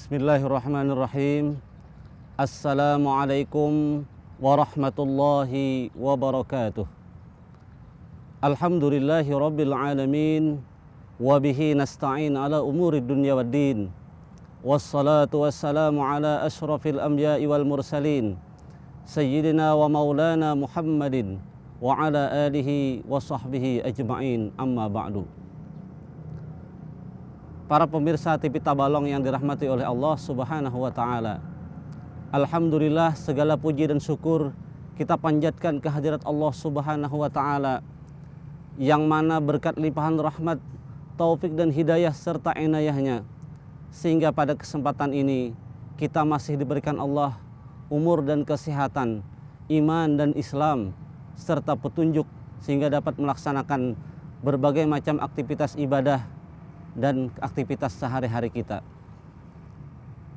Bismillahirrahmanirrahim. Assalamualaikum warahmatullahi wabarakatuh. Alhamdulillahi rabbil alamin. Wabihi nasta'in ala umuri dunya waddin. Wassalatu wassalamu ala ashrafil anbiya'i wal mursalin, Sayyidina wa maulana Muhammadin wa ala alihi wa sahbihi ajma'in, amma ba'du. Para pemirsa TV Tabalong yang dirahmati oleh Allah Subhanahu wa Ta'ala, alhamdulillah, segala puji dan syukur kita panjatkan kehadirat Allah Subhanahu wa Ta'ala, yang mana berkat limpahan rahmat, taufik dan hidayah serta inayahnya, sehingga pada kesempatan ini kita masih diberikan Allah umur dan kesehatan, iman dan Islam, serta petunjuk sehingga dapat melaksanakan berbagai macam aktivitas ibadah dan aktivitas sehari-hari kita.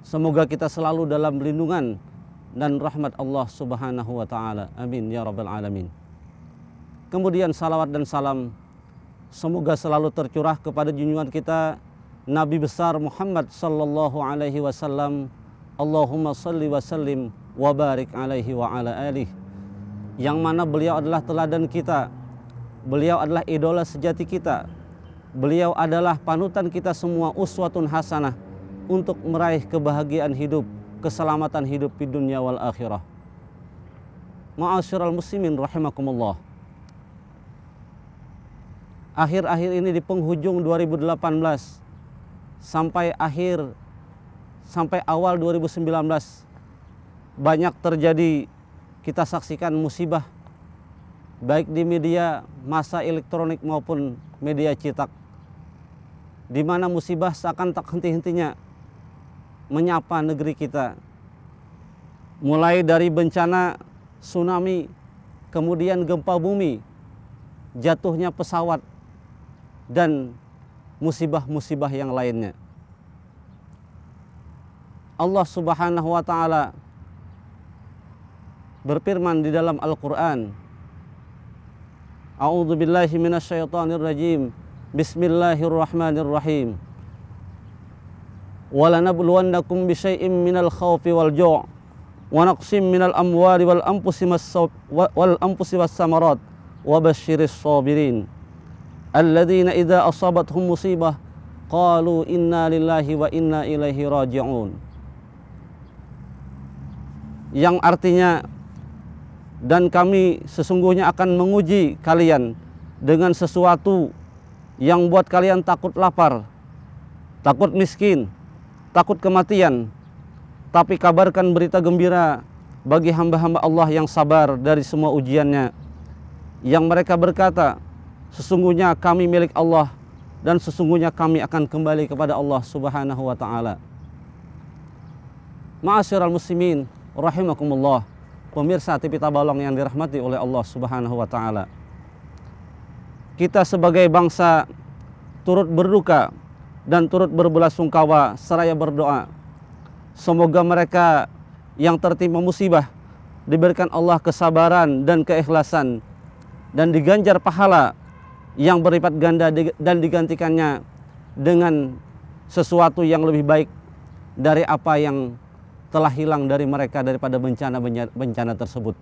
Semoga kita selalu dalam lindungan dan rahmat Allah Subhanahu wa Ta'ala. Amin ya rabbal alamin. Kemudian salawat dan salam semoga selalu tercurah kepada junjungan kita Nabi besar Muhammad sallallahu alaihi wasallam. Allahumma salli wa sallim wa barik alaihi wa ala alihi, yang mana beliau adalah teladan kita, beliau adalah idola sejati kita, beliau adalah panutan kita semua, uswatun hasanah untuk meraih kebahagiaan hidup, keselamatan hidup di dunia wal akhirah. Ma'asyiral muslimin rahimakumullah. Akhir-akhir ini di penghujung 2018 sampai awal 2019 banyak terjadi, kita saksikan musibah baik di media massa elektronik maupun media cetak, di mana musibah seakan tak henti-hentinya menyapa negeri kita. Mulai dari bencana tsunami, kemudian gempa bumi, jatuhnya pesawat, dan musibah-musibah yang lainnya. Allah Subhanahu wa Ta'ala berfirman di dalam Al-Quran, A'udzu billahi minasyaitonir rajim. Bismillahirrahmanirrahim. Walanabluwannakum bisyai'im minal khawfi wal ju' wa naqsim minal amwali wal anfusi was samarat wa basyiris sabirin alladzina idza asabathum musibah qalu inna lillahi wa inna ilaihi raji'un. Yang artinya, dan kami sesungguhnya akan menguji kalian dengan sesuatu yang buat kalian takut lapar, takut miskin, takut kematian. Tapi kabarkan berita gembira bagi hamba-hamba Allah yang sabar dari semua ujiannya, yang mereka berkata, sesungguhnya kami milik Allah dan sesungguhnya kami akan kembali kepada Allah Subhanahu wa Ta'ala. Ma'asyiral muslimin rahimakumullah, pemirsa TV Tabalong yang dirahmati oleh Allah Subhanahu wa Ta'ala. Kita sebagai bangsa turut berduka dan turut berbelasungkawa seraya berdoa, semoga mereka yang tertimpa musibah diberikan Allah kesabaran dan keikhlasan, dan diganjar pahala yang berlipat ganda dan digantikannya dengan sesuatu yang lebih baik dari apa yang telah hilang dari mereka daripada bencana tersebut.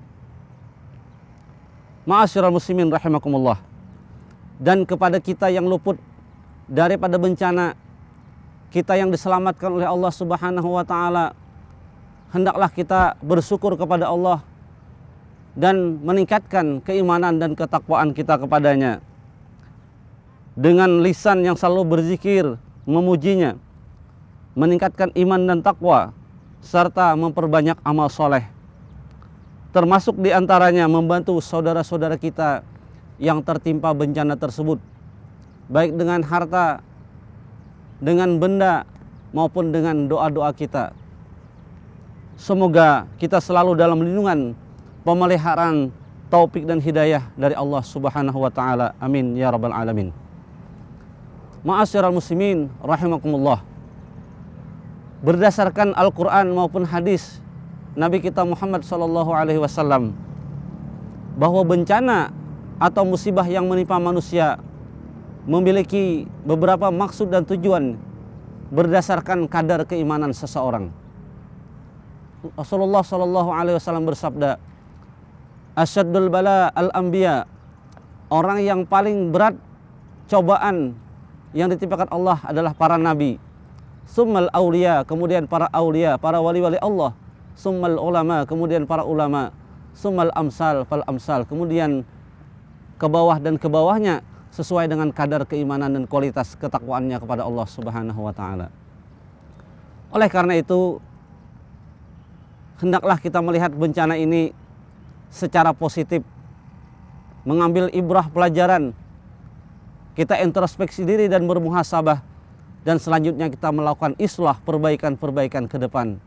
Ma'asyiral muslimin rahimakumullah. Dan kepada kita yang luput daripada bencana, kita yang diselamatkan oleh Allah Subhanahu wa Ta'ala, hendaklah kita bersyukur kepada Allah dan meningkatkan keimanan dan ketakwaan kita kepadanya dengan lisan yang selalu berzikir, memujinya, meningkatkan iman dan takwa, serta memperbanyak amal soleh. Termasuk diantaranya membantu saudara-saudara kita yang tertimpa bencana tersebut, baik dengan harta, dengan benda, maupun dengan doa-doa kita. Semoga kita selalu dalam lindungan, pemeliharaan, taufik dan hidayah dari Allah Subhanahu wa Ta'ala. Amin ya rabbal alamin. Ma'asyiral muslimin rahimakumullah. Berdasarkan Al-Quran maupun hadis Nabi kita Muhammad sallallahu alaihi wasallam, bahwa bencana atau musibah yang menimpa manusia memiliki beberapa maksud dan tujuan berdasarkan kadar keimanan seseorang. Rasulullah Shallallahu Alaihi Wasallam bersabda, "Asyaddul bala al-anbiya." Orang yang paling berat cobaan yang ditimpakan Allah adalah para nabi. Summal aulia, kemudian para aulia, para wali-wali Allah. Summal ulama, kemudian para ulama. Summal amsal fal amsal, kemudian ke bawah dan ke bawahnya sesuai dengan kadar keimanan dan kualitas ketakwaannya kepada Allah Subhanahu wa taala. Oleh karena itu, hendaklah kita melihat bencana ini secara positif, mengambil ibrah pelajaran, kita introspeksi diri dan bermuhasabah, dan selanjutnya kita melakukan islah, perbaikan-perbaikan ke depan.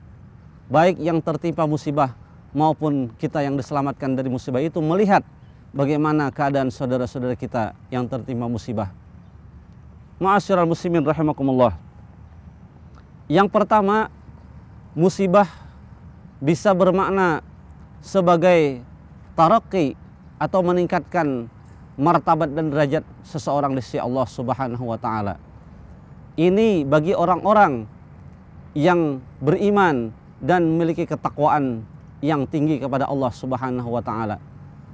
Baik yang tertimpa musibah maupun kita yang diselamatkan dari musibah itu, melihat bagaimana keadaan saudara-saudara kita yang tertimpa musibah. Ma'asyiral muslimin rahimakumullah. Yang pertama, musibah bisa bermakna sebagai tarakki atau meningkatkan martabat dan derajat seseorang di sisi Allah Subhanahu wa taala. Ini bagi orang-orang yang beriman dan memiliki ketakwaan yang tinggi kepada Allah Subhanahu wa taala.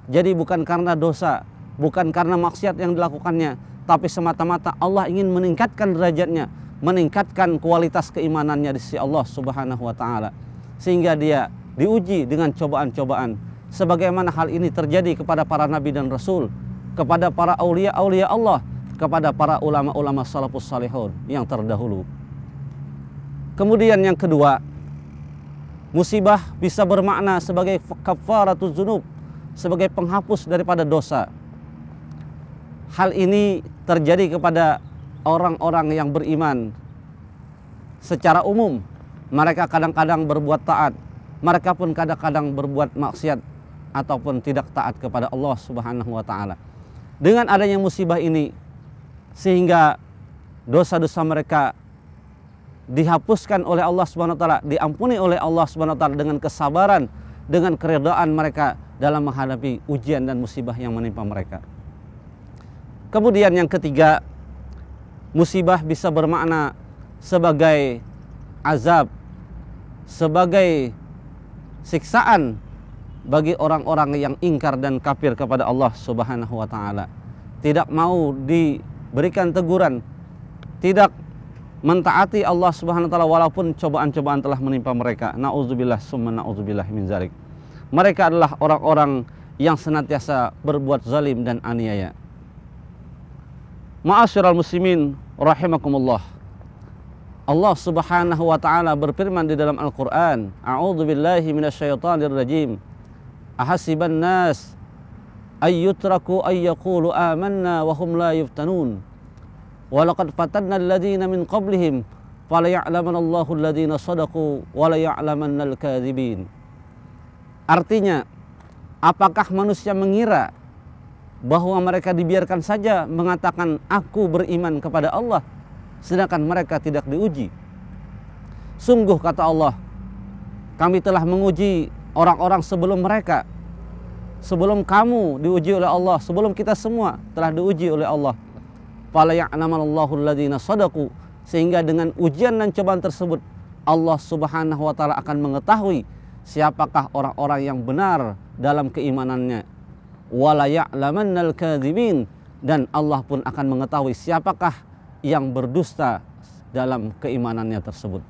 Jadi bukan karena dosa, bukan karena maksiat yang dilakukannya, tapi semata-mata Allah ingin meningkatkan derajatnya, meningkatkan kualitas keimanannya di sisi Allah Subhanahu wa taala, sehingga dia diuji dengan cobaan-cobaan. Sebagaimana hal ini terjadi kepada para nabi dan rasul, kepada para aulia-aulia Allah, kepada para ulama-ulama salafus salihun yang terdahulu. Kemudian yang kedua, musibah bisa bermakna sebagai kafaratuz dzunub, sebagai penghapus daripada dosa. Hal ini terjadi kepada orang-orang yang beriman secara umum. Mereka kadang-kadang berbuat taat, mereka pun kadang-kadang berbuat maksiat ataupun tidak taat kepada Allah Subhanahu wa taala. Dengan adanya musibah ini, sehingga dosa-dosa mereka dihapuskan oleh Allah Subhanahu wa taala, diampuni oleh Allah Subhanahu wa taala dengan kesabaran, dengan keredaan mereka dalam menghadapi ujian dan musibah yang menimpa mereka. Kemudian yang ketiga, musibah bisa bermakna sebagai azab, sebagai siksaan bagi orang-orang yang ingkar dan kafir kepada Allah Subhanahu wa taala. Tidak mau diberikan teguran, tidak mentaati Allah Subhanahu wa taala walaupun cobaan-cobaan telah menimpa mereka. Nauzubillah summa nauzubillah min zalik. Mereka adalah orang-orang yang senantiasa berbuat zalim dan aniaya. Ma'asyiral muslimin rahimakumullah. Allah Subhanahu wa taala berfirman di dalam Al-Qur'an, A'udzubillahi minasyaitonir rajim. Ahasiban nas ayyutraku ayyaqulu amanna wa hum la yuftanun. Wa laqad fatanna alladhina min qablihim fala ya'lamanallahu alladhina sadaqu wa la ya'lamannal kadzibin. Artinya, apakah manusia mengira bahwa mereka dibiarkan saja mengatakan aku beriman kepada Allah, sedangkan mereka tidak diuji? Sungguh kata Allah, kami telah menguji orang-orang sebelum mereka, sebelum kamu diuji oleh Allah, sebelum kita semua telah diuji oleh Allah. Fala ya'lamanallahu alladhina sadaqu, sehingga dengan ujian dan cobaan tersebut Allah Subhanahu wa taala akan mengetahui siapakah orang-orang yang benar dalam keimanannya. Wala ya'lamannal kadzibin, dan Allah pun akan mengetahui siapakah yang berdusta dalam keimanannya tersebut.